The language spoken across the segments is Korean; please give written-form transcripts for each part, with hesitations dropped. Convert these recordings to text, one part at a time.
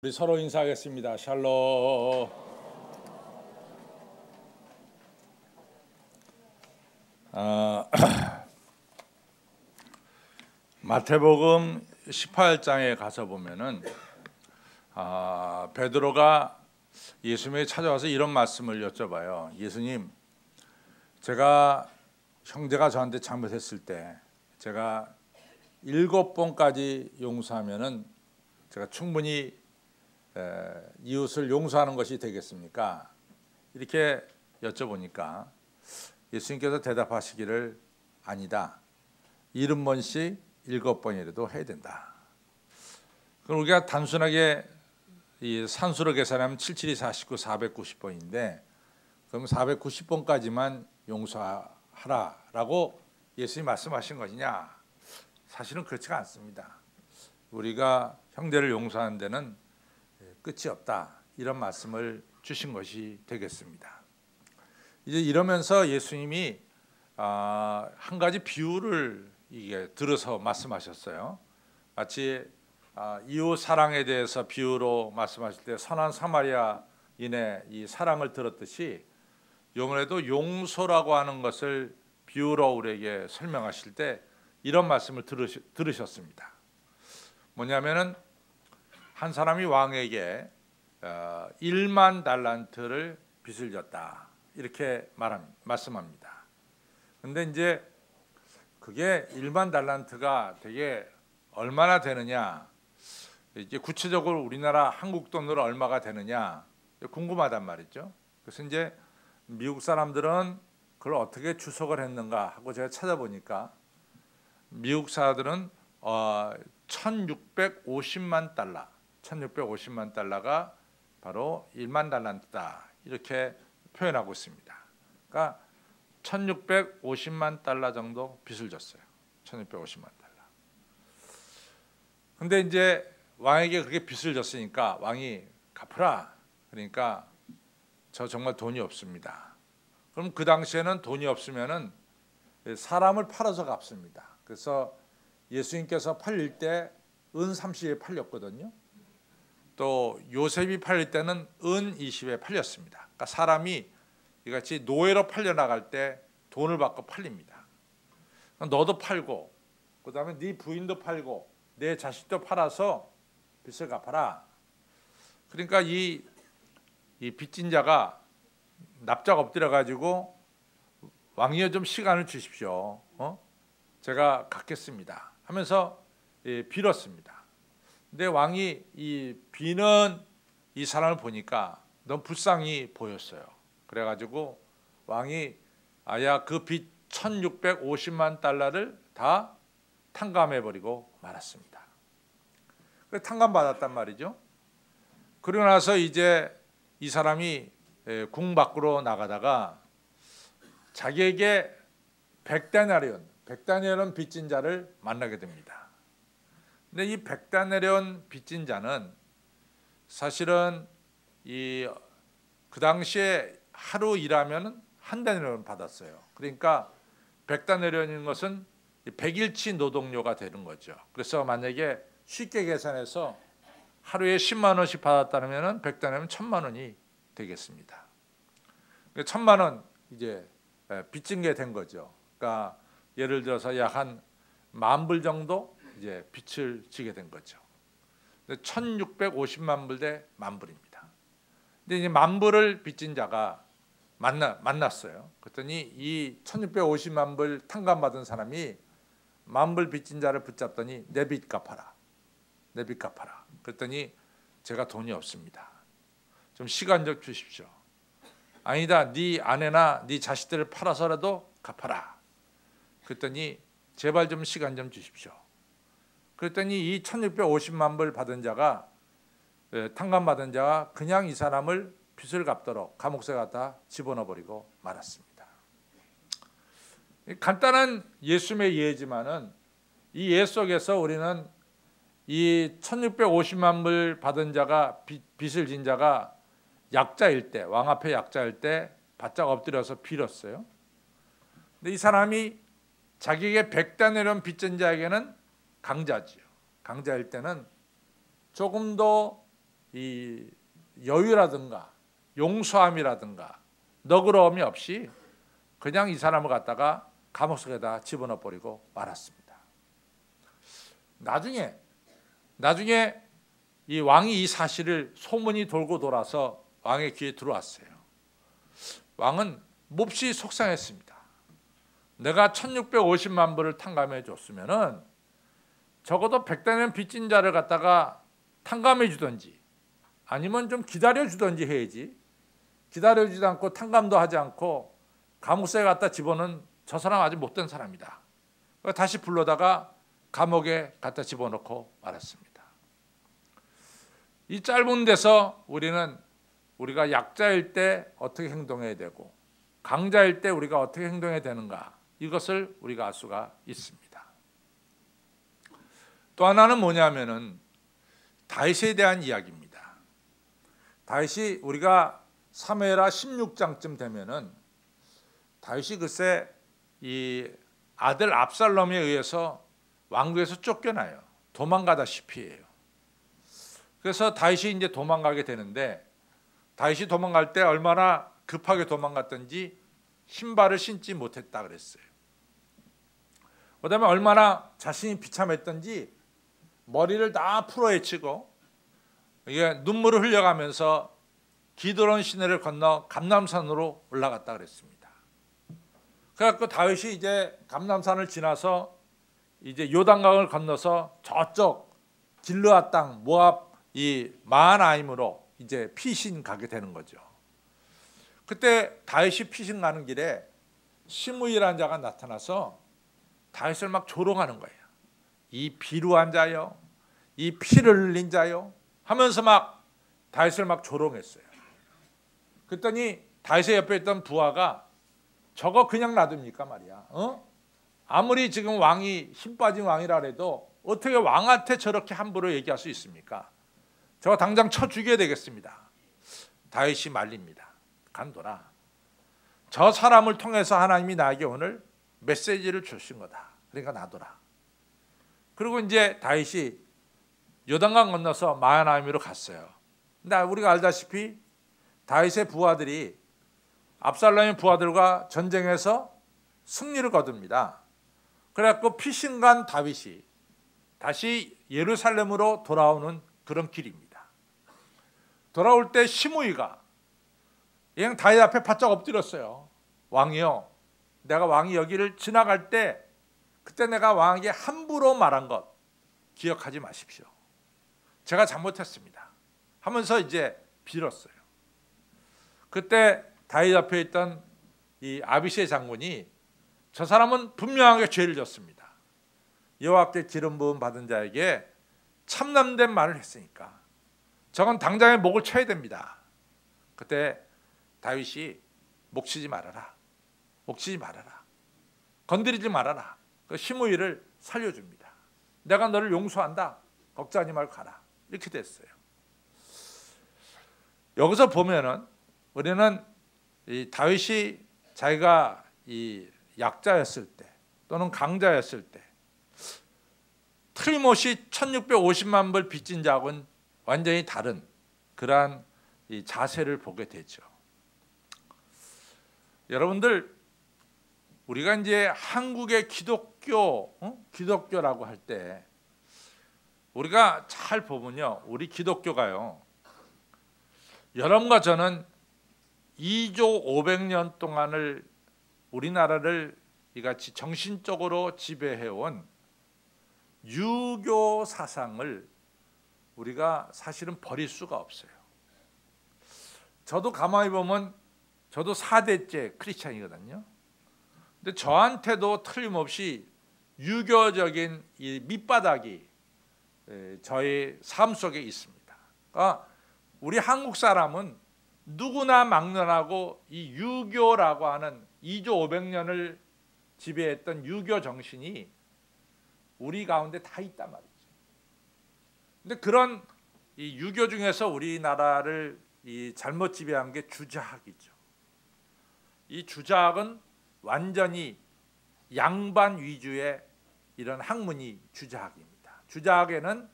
우리 서로 인사하겠습니다. 샬롬. 마태복음 18장에 가서 보면은 베드로가 예수님에게 찾아와서 이런 말씀을 여쭤봐요. 예수님, 제가 형제가 저한테 잘못했을 때 제가 7번까지 용서하면은 제가 충분히 이웃을 용서하는 것이 되겠습니까? 이렇게 여쭤보니까 예수님께서 대답하시기를 아니다. 70번씩 7번이라도 해야 된다. 그럼 우리가 단순하게 이 산수로 계산하면 77이 49, 490번인데 그럼 490번까지만 용서하라라고 예수님이 말씀하신 것이냐? 사실은 그렇지가 않습니다. 우리가 형제를 용서하는 데는 끝이 없다, 이런 말씀을 주신 것이 되겠습니다. 이제 이러면서 예수님이 한 가지 비유를 이게 들어서 말씀하셨어요. 마치 이웃 사랑에 대해서 비유로 말씀하실 때 선한 사마리아인의 이 사랑을 들었듯이 이번에도 용서라고 하는 것을 비유로 우리에게 설명하실 때 이런 말씀을 들으셨습니다. 뭐냐면은 한 사람이 왕에게 1만 달란트를 빚을 졌다, 이렇게 말씀합니다. 근데 이제 그게 1만 달란트가 되게 얼마나 되느냐, 이제 구체적으로 우리나라 한국 돈으로 얼마가 되느냐 궁금하단 말이죠. 그래서 이제 미국 사람들은 그걸 어떻게 추석을 했는가 하고 제가 찾아보니까 미국 사람들은 1650만 달러 1650만 달러가 바로 1만 달란트다, 이렇게 표현하고 있습니다. 그러니까 1650만 달러 정도 빚을 졌어요. 1650만 달러. 근데 이제 왕에게 그렇게 빚을 졌으니까 왕이 갚으라, 그러니까 저 정말 돈이 없습니다. 그럼 그 당시에는 돈이 없으면은 사람을 팔아서 갚습니다. 그래서 예수님께서 팔릴 때 은 30에 팔렸거든요. 또 요셉이 팔릴 때는 은 20에 팔렸습니다. 그러니까 사람이 이같이 노예로 팔려나갈 때 돈을 받고 팔립니다. 너도 팔고 그 다음에 네 부인도 팔고 내 자식도 팔아서 빚을 갚아라. 그러니까 이 빚진 자가 납작 엎드려 가지고 왕이여 좀 시간을 주십시오. 제가 갚겠습니다 하면서 빌었습니다. 근데 왕이 이 비는 이 사람을 보니까 너무 불쌍히 보였어요. 그래가지고 왕이 아야 그 빚 1650만 달러를 다 탕감해버리고 말았습니다. 그래서 탕감받았단 말이죠. 그러고 나서 이제 이 사람이 궁 밖으로 나가다가 자기에게 백다니엘은 빚진 자를 만나게 됩니다. 근데 이 백다니엘은 빚진 자는 사실은 그 당시에 하루 일하면 한 다니엘은 받았어요. 그러니까 백다니엘인 것은 100일치 노동료가 되는 거죠. 그래서 만약에 쉽게 계산해서 하루에 10만 원씩 받았다면 백다니엘은 1000만 원이 되겠습니다. 1000만 원 이제 빚진 게 된 거죠. 그러니까 예를 들어서 약 한 10,000불 정도 이제 빚을 지게 된 거죠. 1650만 불 대 10,000불입니다. 근데 이제 10,000불을 빚진 자가 만났어요. 그랬더니 이 1650만 불 탕감받은 사람이 10,000불 빚진 자를 붙잡더니 내 빚 갚아라. 내 빚 갚아라. 그랬더니 제가 돈이 없습니다. 좀 시간 좀 주십시오. 아니다, 네 아내나 네 자식들을 팔아서라도 갚아라. 그랬더니 제발 좀 시간 좀 주십시오. 그랬더니 이 1650만 불 받은 자가 탕감받은 자가 그냥 이 사람을 빚을 갚도록 감옥에 갖다 집어넣어버리고 말았습니다. 간단한 예수님의 예지만은 이 예 속에서 우리는 이 1650만 불 받은 자가 빚을 진 자가 약자일 때, 왕 앞에 약자일 때 바짝 엎드려서 빌었어요. 근데 이 사람이 자기에게 백다니엘은 빚진 자에게는 강자지요. 강자일 때는 조금 더 이 여유라든가 용서함이라든가 너그러움이 없이 그냥 이 사람을 갖다가 감옥 속에다 집어넣어 버리고 말았습니다. 나중에 이 왕이 이 사실을 소문이 돌고 돌아서 왕의 귀에 들어왔어요. 왕은 몹시 속상했습니다. 내가 1650만 불을 탕감해 줬으면은 적어도 100대년 빚진 자를 갖다가 탕감해 주든지 아니면 좀 기다려 주든지 해야지. 기다려 주지 않고 탕감도 하지 않고 감옥에 갖다 집어넣은 저 사람 아주 못된 사람이다. 다시 불러다가 감옥에 갖다 집어넣고 말았습니다. 이 짧은 데서 우리가 약자일 때 어떻게 행동해야 되고 강자일 때 우리가 어떻게 행동해야 되는가, 이것을 우리가 알 수가 있습니다. 또 하나는 뭐냐면은 다윗에 대한 이야기입니다. 다윗이 우리가 사무엘하 16장쯤 되면은 다윗이 글쎄 이 아들 압살롬에 의해서 왕국에서 쫓겨나요. 도망가다시피 해요. 그래서 다윗이 이제 도망가게 되는데, 다윗이 도망갈 때 얼마나 급하게 도망갔던지 신발을 신지 못했다 그랬어요. 그다음에 얼마나 자신이 비참했던지 머리를 다 풀어헤치고 이게 눈물을 흘려가면서 기드론 시내를 건너 감람산으로 올라갔다 그랬습니다. 그래갖고 다윗이 이제 감람산을 지나서 이제 요단강을 건너서 저쪽 길르앗 땅 모압 이 마하나임으로 이제 피신 가게 되는 거죠. 그때 다윗이 피신 가는 길에 시므이라는 자가 나타나서 다윗을 막 조롱하는 거예요. 이 비루한 자요, 이 피를 흘린 자요 하면서 막 다윗을 막 조롱했어요. 그랬더니 다윗의 옆에 있던 부하가 저거 그냥 놔둡니까 말이야. 아무리 지금 왕이 힘 빠진 왕이라 해도 어떻게 왕한테 저렇게 함부로 얘기할 수 있습니까? 저거 당장 쳐 죽여야 되겠습니다. 다윗이 말립니다. 간도라. 저 사람을 통해서 하나님이 나에게 오늘 메시지를 주신 거다. 그러니까 놔둬라. 그리고 이제 다윗이 요단강 건너서 마하나임으로 갔어요. 근데 우리가 알다시피 다윗의 부하들이 압살롬의 부하들과 전쟁에서 승리를 거둡니다. 그래갖고 피신간 다윗이 다시 예루살렘으로 돌아오는 그런 길입니다. 돌아올 때 시므이가 그냥 다윗 앞에 바짝 엎드렸어요. 왕이요, 내가 왕이 여기를 지나갈 때 그때 내가 왕에게 함부로 말한 것 기억하지 마십시오. 제가 잘못했습니다 하면서 이제 빌었어요. 그때 다윗 앞에 있던 이 아비새 장군이 저 사람은 분명하게 죄를 졌습니다. 여호와께 기름 부음 받은 자에게 참남된 말을 했으니까 저건 당장에 목을 쳐야 됩니다. 그때 다윗이 목 치지 말아라, 목 치지 말아라, 건드리지 말아라. 그 시므이를 살려줍니다. 내가 너를 용서한다, 걱정하지 말고 가라. 이렇게 됐어요. 여기서 보면은 우리는 이 다윗이 자기가 이 약자였을 때 또는 강자였을 때 틀림없이 1650만 불 빚진 자하고는 완전히 다른 그러한 이 자세를 보게 되죠. 여러분들, 우리가 이제 한국의 기독교라고 할 때 우리가 잘 보면요, 우리 기독교가요, 여러분과 저는 2조 500년 동안을 우리나라를 이같이 정신적으로 지배해온 유교 사상을 우리가 사실은 버릴 수가 없어요. 저도 가만히 보면 저도 4대째 크리스찬이거든요. 근데 저한테도 틀림없이 유교적인 이 밑바닥이 저의 삶 속에 있습니다. 그러니까 우리 한국 사람은 누구나 막론하고 이 유교라고 하는 2조 500년을 지배했던 유교 정신이 우리 가운데 다 있단 말이죠. 근데 그런 이 유교 중에서 우리나라를 이 잘못 지배한 게 주자학이죠. 이 주자학은 완전히 양반 위주의 이런 학문이 주자학입니다. 주자학에는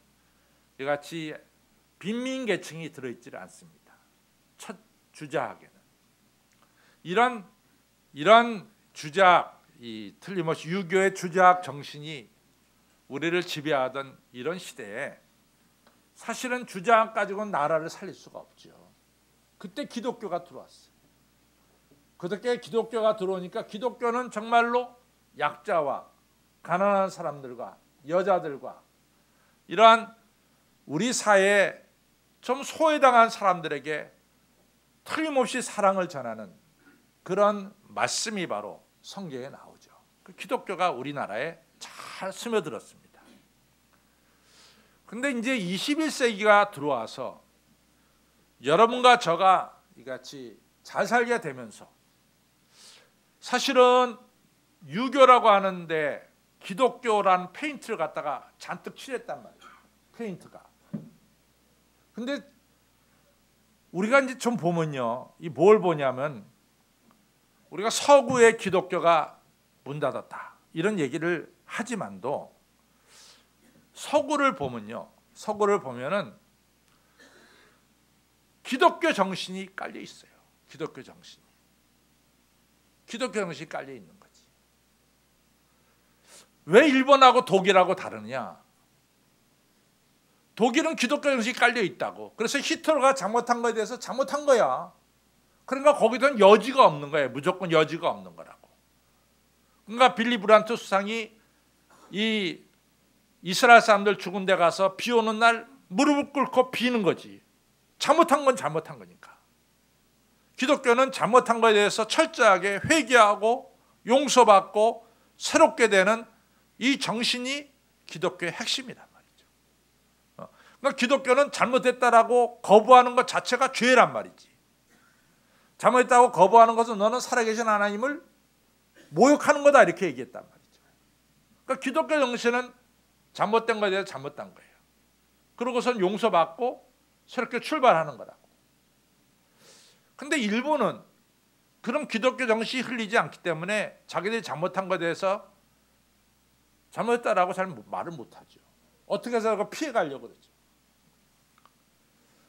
이같이 빈민 계층이 들어있지 않습니다. 첫 주자학에는 이런 주자학, 이 틀림없이 유교의 주자학 정신이 우리를 지배하던 이런 시대에 사실은 주자학 가지고는 나라를 살릴 수가 없죠. 그때 기독교가 들어왔어요. 그때 기독교가 들어오니까 기독교는 정말로 약자와 가난한 사람들과 여자들과 이러한 우리 사회에 좀 소외당한 사람들에게 틀림없이 사랑을 전하는 그런 말씀이 바로 성경에 나오죠. 그 기독교가 우리나라에 잘 스며들었습니다. 근데 이제 21세기가 들어와서 여러분과 저가 이같이 잘 살게 되면서 사실은 유교라고 하는데 기독교라는 페인트를 갖다가 잔뜩 칠했단 말이에요. 페인트가. 근데 우리가 이제 좀 보면요, 이 뭘 보냐면 우리가 서구의 기독교가 문 닫았다 이런 얘기를 하지만도 서구를 보면은 기독교 정신이 깔려 있어요. 기독교 정신이 깔려 있는 거지. 왜 일본하고 독일하고 다르냐? 독일은 기독교 정신이 깔려 있다고. 그래서 히틀러가 잘못한 거에 대해서 잘못한 거야. 그러니까 거기서는 여지가 없는 거예요. 무조건 여지가 없는 거라고. 그러니까 빌리 브란트 수상이 이 이스라엘 사람들 죽은 데 가서 비 오는 날 무릎을 꿇고 비는 거지. 잘못한 건 잘못한 거니까. 기독교는 잘못한 것에 대해서 철저하게 회개하고 용서받고 새롭게 되는 이 정신이 기독교의 핵심이란 말이죠. 그러니까 기독교는 잘못했다라고 거부하는 것 자체가 죄란 말이지. 잘못했다고 거부하는 것은 너는 살아계신 하나님을 모욕하는 거다 이렇게 얘기했단 말이죠. 그러니까 기독교 정신은 잘못된 것에 대해서 잘못된 거예요. 그러고선 용서받고 새롭게 출발하는 거라고. 근데 일본은 그런 기독교 정신이 흘리지 않기 때문에 자기들이 잘못한 것에 대해서 잘못했다라고 잘 말을 못하죠. 어떻게 해서 피해가려고 그러죠.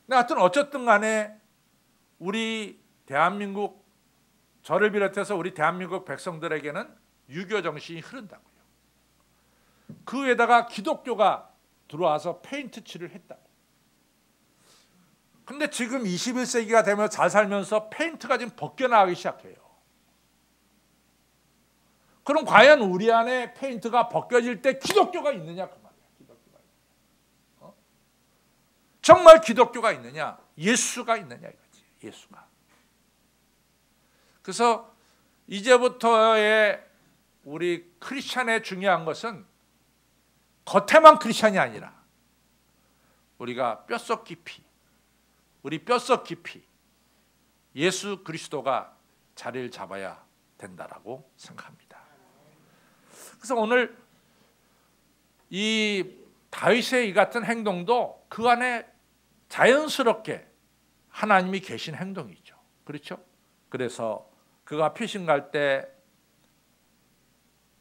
근데 하여튼 어쨌든 간에 우리 대한민국, 저를 비롯해서 우리 대한민국 백성들에게는 유교 정신이 흐른다고요. 그 위에다가 기독교가 들어와서 페인트 칠을 했다고. 근데 지금 21세기가 되면 잘 살면서 페인트가 지금 벗겨나가기 시작해요. 그럼 과연 우리 안에 페인트가 벗겨질 때 기독교가 있느냐 그 말이야. 기독교가 있느냐. 정말 기독교가 있느냐? 예수가 있느냐 이거지. 예수가. 그래서 이제부터의 우리 크리스찬의 중요한 것은 겉에만 크리스찬이 아니라 우리가 뼛속 깊이, 우리 뼛속 깊이 예수 그리스도가 자리를 잡아야 된다라고 생각합니다. 그래서 오늘 이 다윗의 이 같은 행동도 그 안에 자연스럽게 하나님이 계신 행동이죠. 그렇죠? 그래서 그가 피신 갈 때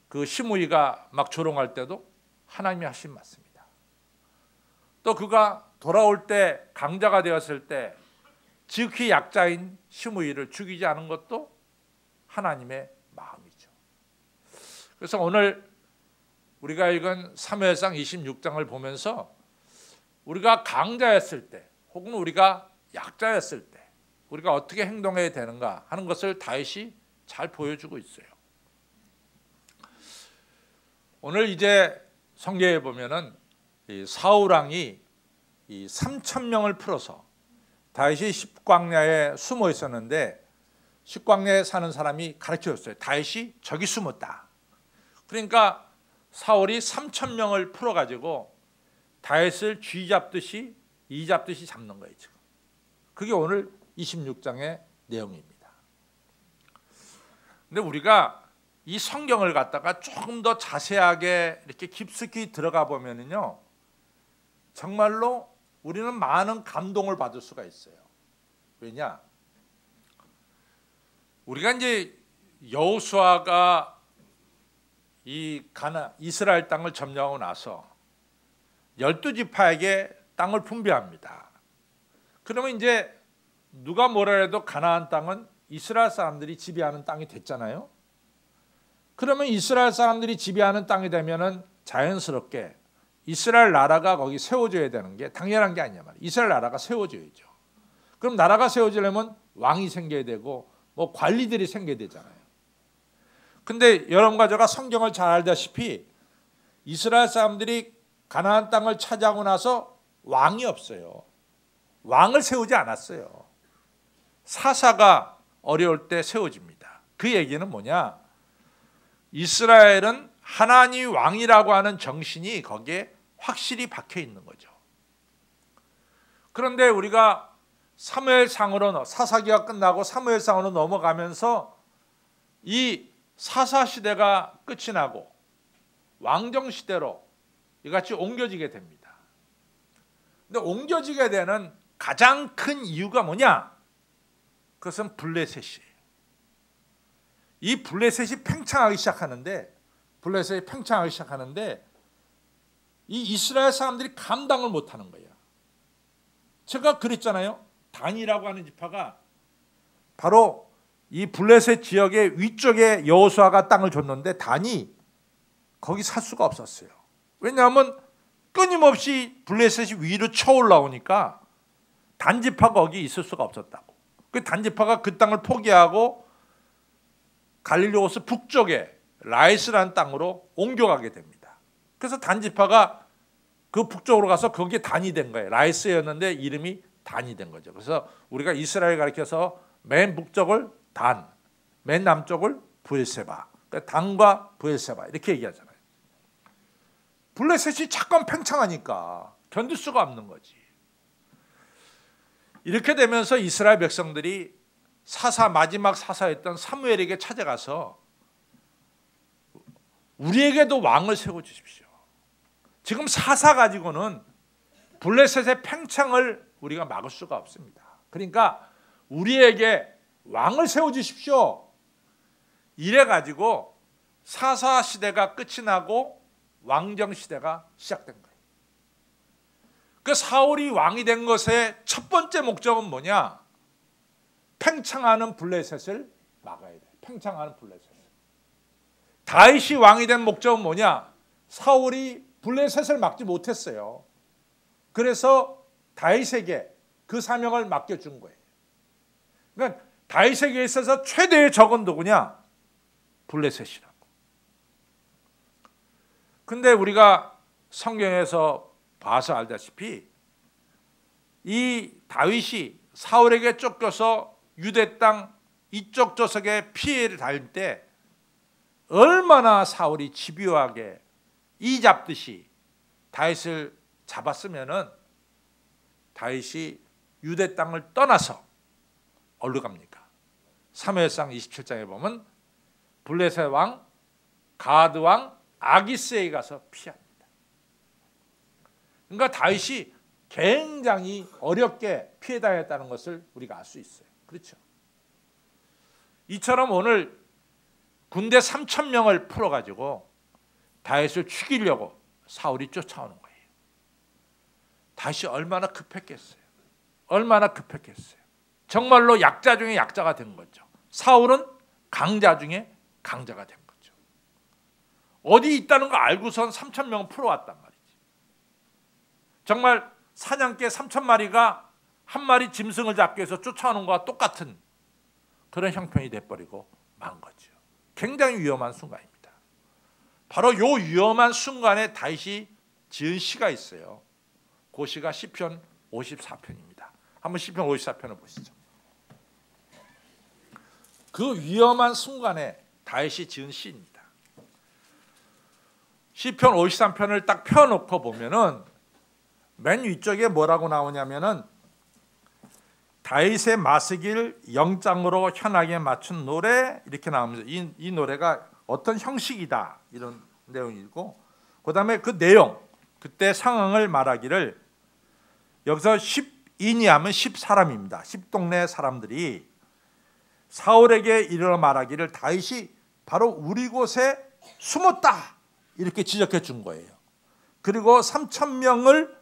그 시므이가 막 조롱할 때도 하나님이 하신 말씀이다. 또 그가 돌아올 때 강자가 되었을 때 지극히 약자인 시므이를 죽이지 않은 것도 하나님의 마음이죠. 그래서 오늘 우리가 읽은 사무엘상 26장을 보면서 우리가 강자였을 때 혹은 우리가 약자였을 때 우리가 어떻게 행동해야 되는가 하는 것을 다윗이 잘 보여주고 있어요. 오늘 이제 성경에 보면은 이 사울 왕이 이 3,000명을 풀어서 다윗이 십광야에 숨어 있었는데 십광야에 사는 사람이 가르쳐줬어요. 다윗이 저기 숨었다. 그러니까 사울이 3,000명을 풀어가지고 다윗을 쥐 잡듯이 이 잡듯이 잡는 거예요. 지금 그게 오늘 26장의 내용입니다. 근데 우리가 이 성경을 갖다가 조금 더 자세하게 이렇게 깊숙이 들어가 보면은요, 정말로 우리는 많은 감동을 받을 수가 있어요. 왜냐? 우리가 이제 여호수아가 이 이스라엘 땅을 점령하고 나서 12지파에게 땅을 분배합니다. 그러면 이제 누가 뭐라 해도 가나안 땅은 이스라엘 사람들이 지배하는 땅이 됐잖아요. 그러면 이스라엘 사람들이 지배하는 땅이 되면은 자연스럽게 이스라엘 나라가 거기 세워져야 되는 게 당연한 게 아니냐 말이에요. 이스라엘 나라가 세워져야죠. 그럼 나라가 세워지려면 왕이 생겨야 되고 뭐 관리들이 생겨야 되잖아요. 근데 여러분과 제가 성경을 잘 알다시피 이스라엘 사람들이 가나안 땅을 차지하고 나서 왕이 없어요. 왕을 세우지 않았어요. 사사가 어려울 때 세워집니다. 그 얘기는 뭐냐? 이스라엘은 하나님 왕이라고 하는 정신이 거기에 확실히 박혀 있는 거죠. 그런데 우리가 사무엘상으로 사사기가 끝나고 사무엘상으로 넘어가면서 이 사사 시대가 끝이 나고 왕정 시대로 이같이 옮겨지게 됩니다. 근데 옮겨지게 되는 가장 큰 이유가 뭐냐? 그것은 블레셋이에요. 이 블레셋이 팽창하기 시작하는데 이 이스라엘 사람들이 감당을 못하는 거예요. 제가 그랬잖아요. 단이라고 하는 지파가 바로 이 블레셋 지역의 위쪽에 여호수아가 땅을 줬는데 단이 거기 살 수가 없었어요. 왜냐하면 끊임없이 블레셋이 위로 쳐올라오니까 단 지파가 거기 있을 수가 없었다고. 그 단 지파가 그 땅을 포기하고 갈릴리오스 북쪽에 라이스라는 땅으로 옮겨가게 됩니다. 그래서 단 지파가 그 북쪽으로 가서 거기에 단이 된 거예요. 라이스였는데 이름이 단이 된 거죠. 그래서 우리가 이스라엘 가리켜서 맨 북쪽을 단, 맨 남쪽을 브엘세바. 그러니까 단과 브엘세바 이렇게 얘기하잖아요. 블레셋이 잠깐 팽창하니까 견딜 수가 없는 거지. 이렇게 되면서 이스라엘 백성들이 마지막 사사였던 사무엘에게 찾아가서 우리에게도 왕을 세워주십시오. 지금 사사 가지고는 블레셋의 팽창을 우리가 막을 수가 없습니다. 그러니까 우리에게 왕을 세워주십시오. 이래가지고 사사 시대가 끝이 나고 왕정 시대가 시작된 거예요. 그 사울이 왕이 된 것의 첫 번째 목적은 뭐냐? 팽창하는 블레셋을 막아야 돼. 팽창하는 블레셋을. 다윗이 왕이 된 목적은 뭐냐? 사울이 블레셋을 막지 못했어요. 그래서 다윗에게 그 사명을 맡겨준 거예요. 그러니까 다윗에게 있어서 최대의 적은 누구냐? 블레셋이라고. 근데 우리가 성경에서 봐서 알다시피 이 다윗이 사울에게 쫓겨서 유대 땅 이쪽 조석에 피해를 당할 때 얼마나 사울이 집요하게 이 잡듯이 다윗을 잡았으면은 다윗이 유대 땅을 떠나서 어디로 갑니까? 사무엘상 27장에 보면 블레셋 왕, 가드 왕 아기스에 가서 피합니다. 그러니까 다윗이 굉장히 어렵게 피해 다녔다는 것을 우리가 알 수 있어요. 그렇죠? 이처럼 오늘 군대 3,000명을 풀어가지고 다윗을 죽이려고 사울이 쫓아오는 거예요. 다윗이 얼마나 급했겠어요. 얼마나 급했겠어요. 정말로 약자 중에 약자가 된 거죠. 사울은 강자 중에 강자가 된 거죠. 어디 있다는 거 알고선 3,000명을 풀어왔단 말이지. 정말 사냥개 3,000마리가 한 마리 짐승을 잡기 위해서 쫓아오는 것과 똑같은 그런 형편이 돼버리고 만 거죠. 굉장히 위험한 순간입니다. 바로 이 위험한 순간에 다윗이 지은 시가 있어요. 그 시가 시편 54편입니다. 한번 시편 54편을 보시죠. 그 위험한 순간에 다윗이 지은 시입니다. 시편 53편을 딱 펴놓고 보면은 맨 위쪽에 뭐라고 나오냐면은 다윗의 마시기를 영장으로 현하게 맞춘 노래 이렇게 나옵니다. 이 노래가 어떤 형식이다 이런 내용이고, 그 다음에 그 내용 그때 상황을 말하기를 여기서 10인이 하면 10사람입니다. 10동네 사람들이 사울에게 이르러 말하기를 다윗이 바로 우리 곳에 숨었다 이렇게 지적해 준 거예요. 그리고 3,000명을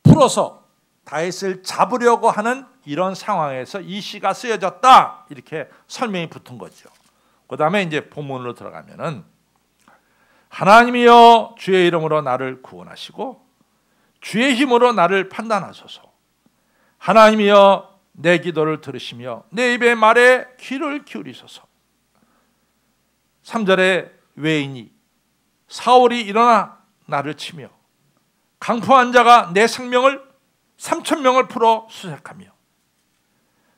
풀어서 다윗을 잡으려고 하는 이런 상황에서 이 시가 쓰여졌다, 이렇게 설명이 붙은 거죠. 그 다음에 이제 본문으로 들어가면은 하나님이여 주의 이름으로 나를 구원하시고 주의 힘으로 나를 판단하소서. 하나님이여 내 기도를 들으시며 내 입의 말에 귀를 기울이소서. 3절에 외인이 사울이 일어나 나를 치며 강포한 자가 내 생명을 3,000명을 풀어 수색하며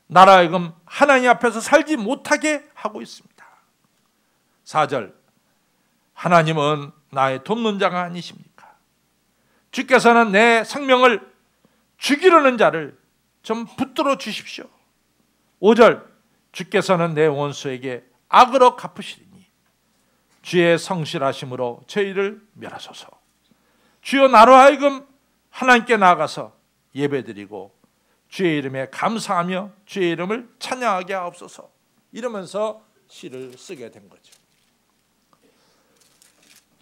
나라 하여금 하나님 앞에서 살지 못하게 하고 있습니다. 4절 하나님은 나의 돕는 자가 아니십니까? 주께서는 내 생명을 죽이려는 자를 좀 붙들어 주십시오. 5절 주께서는 내 원수에게 악으로 갚으시리니 주의 성실하심으로 저희를 멸하소서. 주여 나로 하여금 하나님께 나아가서 예배드리고 주의 이름에 감사하며 주의 이름을 찬양하게 하옵소서. 이러면서 시를 쓰게 된 거죠.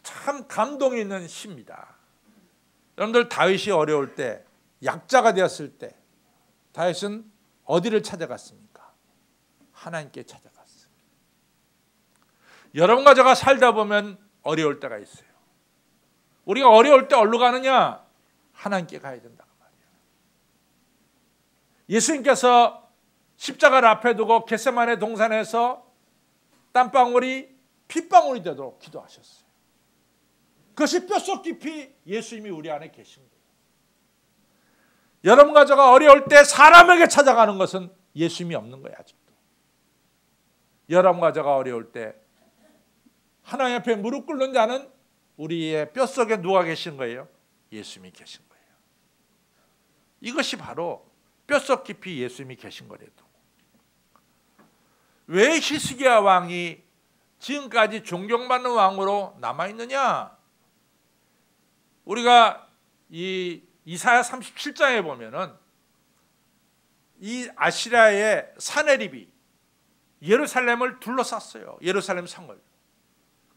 참 감동이 있는 시입니다. 여러분들 다윗이 어려울 때, 약자가 되었을 때 다윗은 어디를 찾아갔습니까? 하나님께 찾아갔어요. 여러분과 제가 살다 보면 어려울 때가 있어요. 우리가 어려울 때 어디로 가느냐? 하나님께 가야 된다고 말이에요. 예수님께서 십자가를 앞에 두고 겟세마네 동산에서 땀방울이 핏방울이 되도록 기도하셨어요. 그것이 뼛속 깊이 예수님이 우리 안에 계신 거예요. 여러분과 제가 어려울 때 사람에게 찾아가는 것은 예수님이 없는 거예요. 아직도. 여러분과 제가 어려울 때 하나님 앞에 무릎 꿇는 자는 우리의 뼛속에 누가 계신 거예요? 예수님이 계신 거예요. 이것이 바로 뼛속 깊이 예수님이 계신 거래도. 왜 히스기야 왕이 지금까지 존경받는 왕으로 남아있느냐? 우리가 이 이사야 37장에 보면은 이 아시리아의 사네립이 예루살렘을 둘러쌌어요. 예루살렘 성을.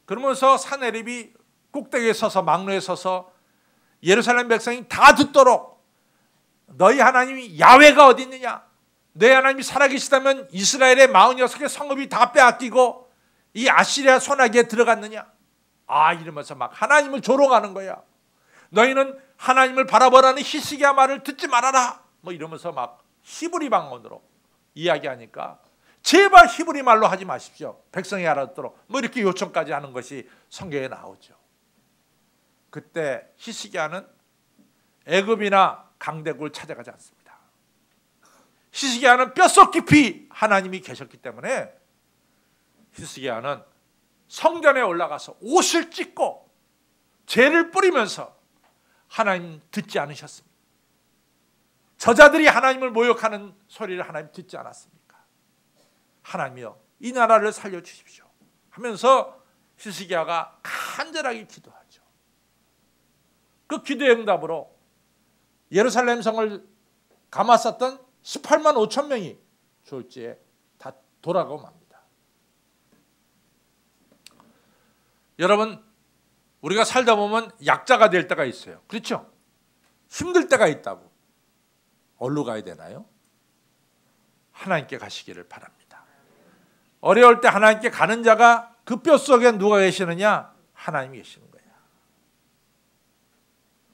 그러면서 사네립이 꼭대기에 서서 망루에 서서 예루살렘 백성이 다 듣도록 너희 하나님이 야훼가 어디 있느냐? 너희 하나님이 살아계시다면 이스라엘의 46개 성읍이 다 빼앗기고 이 아시리아 손아귀에 들어갔느냐? 이러면서 막 하나님을 조롱하는 거야. 너희는 하나님을 바라보라는 히스기야 말을 듣지 말아라. 뭐 이러면서 막 히브리 방언으로 이야기하니까 제발 히브리 말로 하지 마십시오. 백성이 알아듣도록. 뭐 이렇게 요청까지 하는 것이 성경에 나오죠. 그때 히스기야는 애굽이나 강대국을 찾아가지 않습니다. 히스기야는 뼛속 깊이 하나님이 계셨기 때문에 히스기야는 성전에 올라가서 옷을 찢고 죄를 뿌리면서 하나님 듣지 않으셨습니다. 저자들이 하나님을 모욕하는 소리를 하나님 듣지 않았습니까? 하나님이여 이 나라를 살려주십시오 하면서 히스기야가 간절하게 기도하죠. 그 기도의 응답으로 예루살렘 성을 감았었던 18만 5천 명이 졸지에 다 돌아가고 맙니다. 여러분, 우리가 살다 보면 약자가 될 때가 있어요. 그렇죠? 힘들 때가 있다고. 어디로 가야 되나요? 하나님께 가시기를 바랍니다. 어려울 때 하나님께 가는 자가 그 뼛속에 누가 계시느냐? 하나님이 계시는 거예요.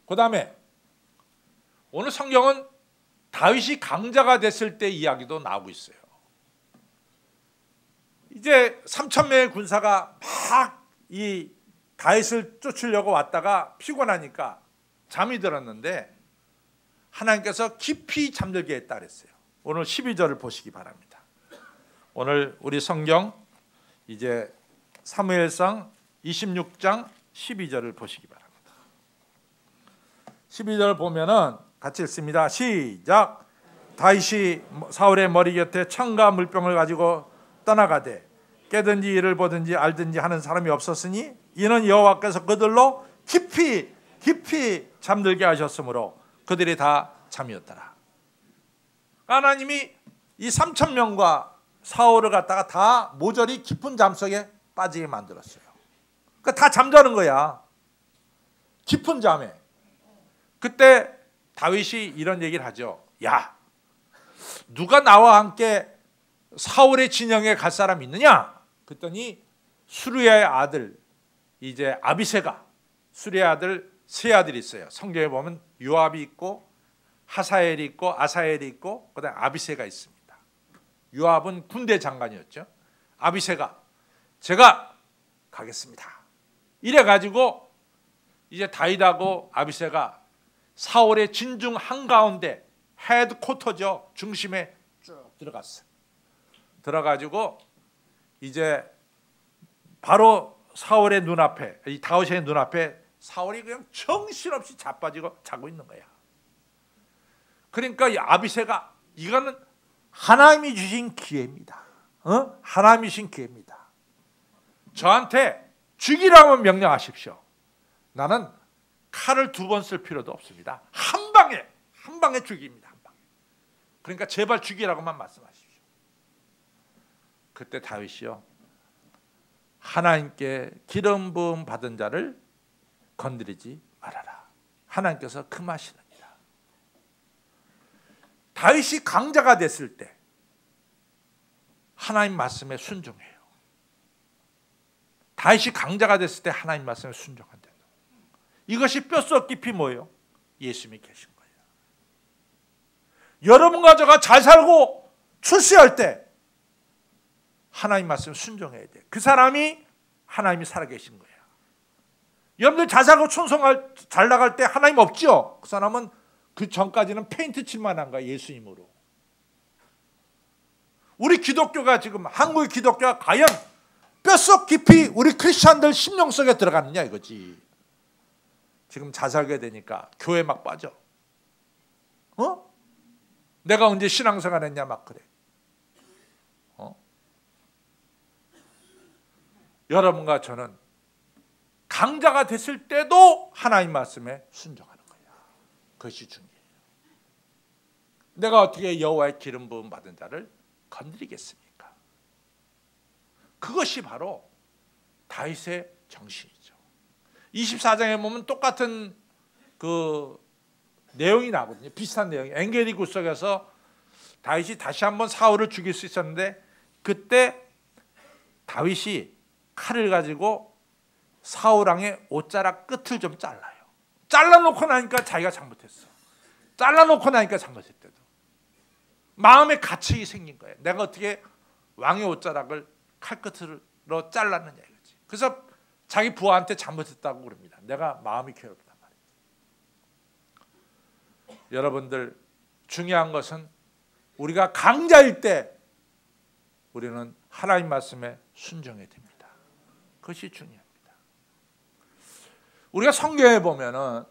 그 다음에 오늘 성경은 다윗이 강자가 됐을 때 이야기도 나오고 있어요. 이제 3,000명의 군사가 막 이 다윗을 쫓으려고 왔다가 피곤하니까 잠이 들었는데 하나님께서 깊이 잠들게 했다 그랬어요. 오늘 12절을 보시기 바랍니다. 오늘 우리 성경 이제 사무엘상 26장 12절을 보시기 바랍니다. 12절 보면은 같이 읽습니다. 시작. 다윗이 사울의 머리 곁에 창과 물병을 가지고 떠나가되 깨든지 이를 보든지 알든지 하는 사람이 없었으니 이는 여호와께서 그들로 깊이 잠들게 하셨으므로 그들이 다 잠이었더라. 하나님이 이 3,000명과 사울을 갖다가 다 모조리 깊은 잠 속에 빠지게 만들었어요. 그러니까 다 잠자는 거야. 깊은 잠에. 그때 다윗이 이런 얘기를 하죠. 야, 누가 나와 함께 사울의 진영에 갈 사람 있느냐? 그랬더니 수르야의 아들 이제 아비새가, 수르야의 아들 세 아들이 있어요. 성경에 보면 요압이 있고 하사엘이 있고 아사엘이 있고 그다음에 아비새가 있습니다. 요압은 군대 장관이었죠. 아비새가 제가 가겠습니다. 이래 가지고 이제 다윗하고 아비새가 사울의 진중 한가운데 헤드쿼터죠. 중심에 쭉 들어갔어요. 들어가지고 이제 바로 사울의 눈앞에, 이 다윗의 눈앞에 사울이 그냥 정신없이 자빠지고 자고 있는 거야. 그러니까 이 아비새가 이거는 하나님이 주신 기회입니다. 하나님이 주신 기회입니다. 저한테 죽이라고 명령하십시오. 나는 칼을 두 번 쓸 필요도 없습니다. 한 방에 죽입니다. 한 방에. 그러니까 제발 죽이라고만 말씀하십시오. 그때 다윗이요, 하나님께 기름 부음 받은 자를 건드리지 말아라. 하나님께서 금하시느니라. 다윗이 강자가 됐을 때 하나님 말씀에 순종해요. 다윗이 강자가 됐을 때 하나님 말씀에 순종한다. 이것이 뼛속 깊이 뭐예요? 예수님이 계신 거예요. 여러분과 저가 잘 살고 출세할 때 하나님 말씀에 순종해야 돼. 그 사람이 하나님이 살아계신 거예요. 여러분들 잘 살고 잘 나갈 때 하나님 없죠? 그 사람은 그 전까지는 페인트 칠만 한 거야. 예수님으로. 우리 기독교가 지금 한국의 기독교가 과연 뼛속 깊이 우리 크리스찬들 심령 속에 들어가느냐 이거지. 지금 잘 살게 되니까 교회 막 빠져. 내가 언제 신앙생활 했냐 막 그래. 여러분과 저는 강자가 됐을 때도 하나님 말씀에 순종하는 거야. 그것이 중요해요. 내가 어떻게 여호와의 기름 부음 받은 자를 건드리겠습니까? 그것이 바로 다윗의 정신이죠. 24장에 보면 똑같은 그 내용이 나거든요. 비슷한 내용이. 엔게디 굴속에서 다윗이 다시 한번 사울을 죽일 수 있었는데 그때 다윗이 칼을 가지고 사울 왕의 옷자락 끝을 좀 잘라요. 잘라놓고 나니까 자기가 잘못했어. 잘라놓고 나니까 잘못했대도. 마음에 가책이 생긴 거예요. 내가 어떻게 왕의 옷자락을 칼끝으로 잘랐느냐 이거지. 그래서 자기 부하한테 잘못했다고 그럽니다. 내가 마음이 괴롭단 말이에요. 여러분들 중요한 것은 우리가 강자일 때 우리는 하나님 말씀에 순종해야 됩니다. 그것이 중요합니다. 우리가 성경에 보면은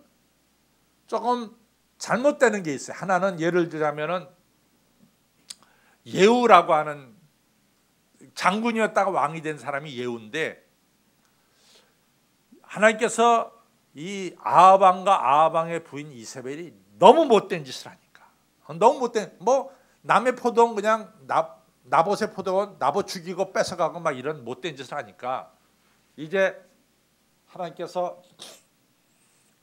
조금 잘못되는 게 있어요. 하나는 예를 들자면은 예후라고 하는 장군이었다가 왕이 된 사람이 예후인데 하나님께서 이 아합 왕과 아합 왕의 부인 이세벨이 너무 못된 짓을 하니까 너무 못된 남의 포도원 그냥 나봇의 포도원 나봇 죽이고 뺏어가고 막 이런 못된 짓을 하니까 이제 하나님께서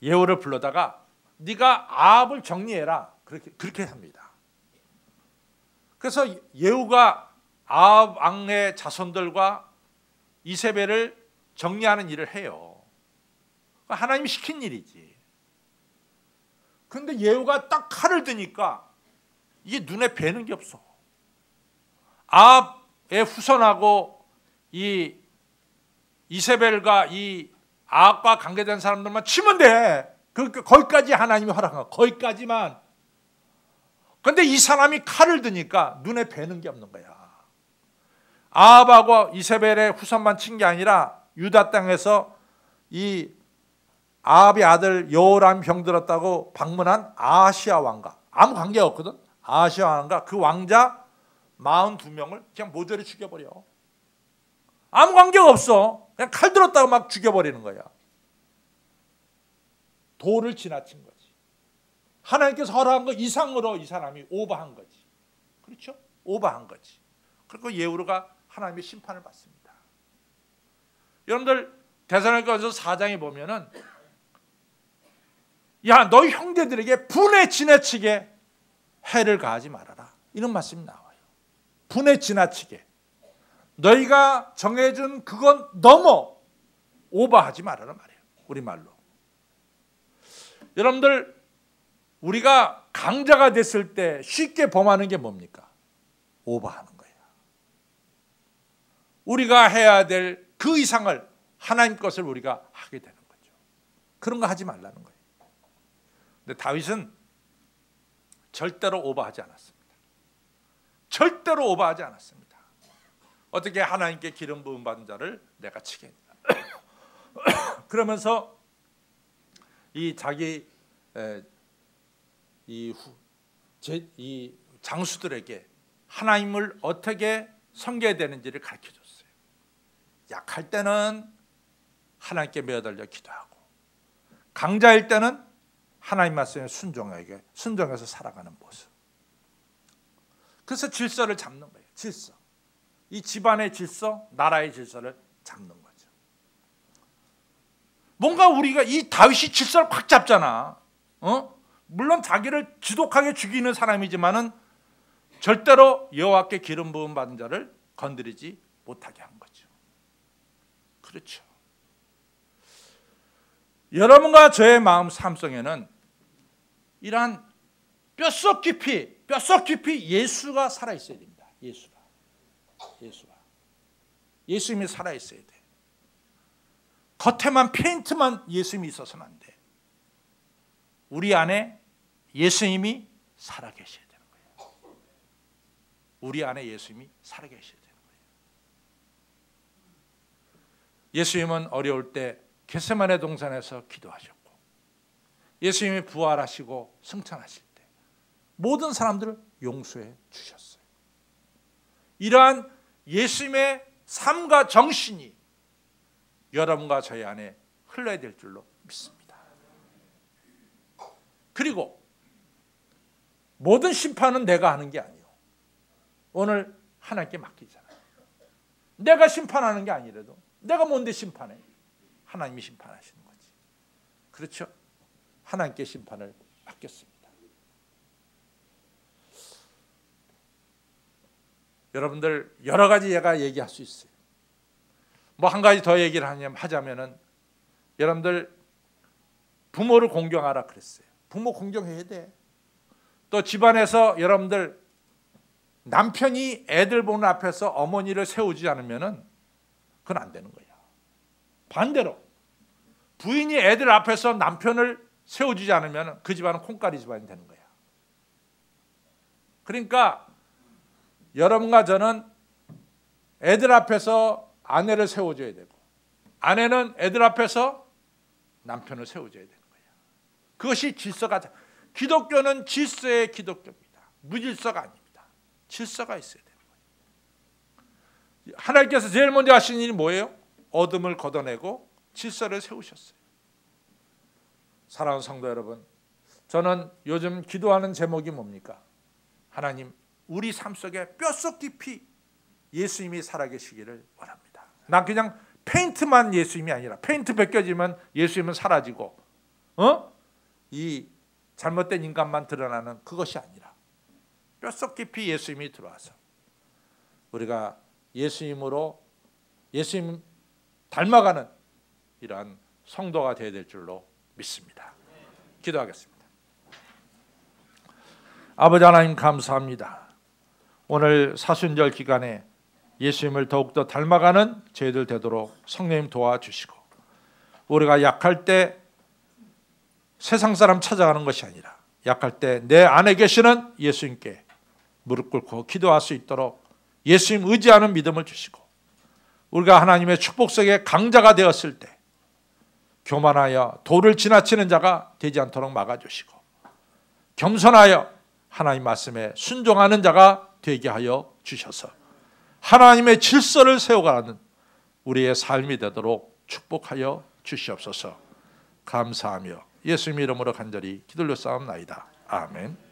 예후를 불러다가 네가 아합을 정리해라 그렇게 합니다. 그래서 예후가 아합 왕의 자손들과 이세벨을 정리하는 일을 해요. 하나님이 시킨 일이지. 그런데 예후가 딱 칼을 드니까 이게 눈에 뵈는 게 없어. 아합의 후손하고 이 이세벨과 이 아합과 관계된 사람들만 치면 돼. 거기까지 하나님이 허락한 거. 거기까지만. 그런데 이 사람이 칼을 드니까 눈에 뵈는 게 없는 거야. 아합하고 이세벨의 후손만 친 게 아니라 유다 땅에서 이 아합의 아들 여호람 병들었다고 방문한 아하시아 왕과 아무 관계가 없거든. 아하시아 왕과 그 왕자 42명을 그냥 모조리 죽여버려. 아무 관계가 없어. 그냥 칼 들었다고 막 죽여버리는 거야. 도를 지나친 거지. 하나님께서 허락한 거 이상으로 이 사람이 오버한 거지. 그렇죠? 오버한 거지. 그리고 예후가 하나님의 심판을 받습니다. 여러분들 데살로니가서 4장에 보면은 야, 너희 형제들에게 분에 지나치게 해를 가하지 말아라. 이런 말씀이 나와요. 분에 지나치게. 너희가 정해준 그건 넘어 오버하지 말아라 말이에요. 우리말로. 여러분들, 우리가 강자가 됐을 때 쉽게 범하는 게 뭡니까? 오버하는 거예요. 우리가 해야 될 그 이상을, 하나님 것을 우리가 하게 되는 거죠. 그런 거 하지 말라는 거예요. 근데 다윗은 절대로 오버하지 않았습니다. 절대로 오버하지 않았습니다. 어떻게 하나님께 기름 부음 받은 자를 내가 치겠냐. 그러면서 이 자기 이 장수들에게 하나님을 어떻게 섬겨야 되는지를 가르쳐줬어요. 약할 때는 하나님께 매달려 기도하고, 강자일 때는 하나님 말씀에 순종해서 살아가는 모습. 그래서 질서를 잡는 거예요. 질서. 이 집안의 질서, 나라의 질서를 잡는 거죠. 뭔가 우리가 이 다윗이 질서를 꽉 잡잖아. 물론 자기를 지독하게 죽이는 사람이지만은 절대로 여호와께 기름 부음 받은 자를 건드리지 못하게 한 거죠. 그렇죠. 여러분과 저의 마음 삶 속에는 이러한 뼛속 깊이 예수가 살아 있어야 됩니다. 예수님이 살아 있어야 돼. 겉에만 페인트만 예수님이 있어서는 안 돼. 우리 안에 예수님이 살아 계셔야 되는 거예요. 우리 안에 예수님이 살아 계셔야 되는 거예요. 예수님은 어려울 때 겟세마네 동산에서 기도하셨고, 예수님이 부활하시고 승천하실 때 모든 사람들을 용서해 주셨어요. 이러한 예수님의 삶과 정신이 여러분과 저희 안에 흘러야 될 줄로 믿습니다. 그리고 모든 심판은 내가 하는 게 아니에요. 오늘 하나님께 맡기잖아요. 내가 심판하는 게 아니라도 내가 뭔데 심판해? 하나님이 심판하시는 거지. 그렇죠? 하나님께 심판을 맡겼습니다. 여러분들, 여러 가지 제가 얘기할 수 있어요. 뭐 한 가지 더 얘기를 하자면은, 여러분들 부모를 공경하라 그랬어요. 부모 공경해야 돼. 또 집안에서 여러분들 남편이 애들 보는 앞에서 어머니를 세우지 않으면은 그건 안 되는 거야. 반대로 부인이 애들 앞에서 남편을 세워주지 않으면 그 집안은 콩가리 집안이 되는 거야. 그러니까 여러분과 저는 애들 앞에서 아내를 세워줘야 되고, 아내는 애들 앞에서 남편을 세워줘야 되는 거야. 그것이 질서가, 기독교는 질서의 기독교입니다. 무질서가 아닙니다. 질서가 있어야 되는 거예요. 하나님께서 제일 먼저 하신 일이 뭐예요? 어둠을 걷어내고 질서를 세우셨어요. 사랑하는 성도 여러분, 저는 요즘 기도하는 제목이 뭡니까? 하나님, 우리 삶 속에 뼛속 깊이 예수님이 살아계시기를 원합니다. 난 그냥 페인트만 예수님이 아니라, 페인트 벗겨지면 예수님은 사라지고, 이 잘못된 인간만 드러나는 그것이 아니라 뼛속 깊이 예수님이 들어와서 우리가 예수님으로, 예수님 닮아가는 이러한 성도가 되어야 될 줄로 믿습니다. 기도하겠습니다. 아버지 하나님, 감사합니다. 오늘 사순절 기간에 예수님을 더욱더 닮아가는 저희들 되도록 성령님 도와주시고, 우리가 약할 때 세상 사람 찾아가는 것이 아니라 약할 때 내 안에 계시는 예수님께 무릎 꿇고 기도할 수 있도록 예수님 의지하는 믿음을 주시고, 우리가 하나님의 축복 속에 강자가 되었을 때 교만하여 도를 지나치는 자가 되지 않도록 막아주시고, 겸손하여 하나님 말씀에 순종하는 자가 되게 하여 주셔서 하나님의 질서를 세워가는 우리의 삶이 되도록 축복하여 주시옵소서. 감사하며 예수님 이름으로 간절히 기도를 쌓옵나이다. 아멘.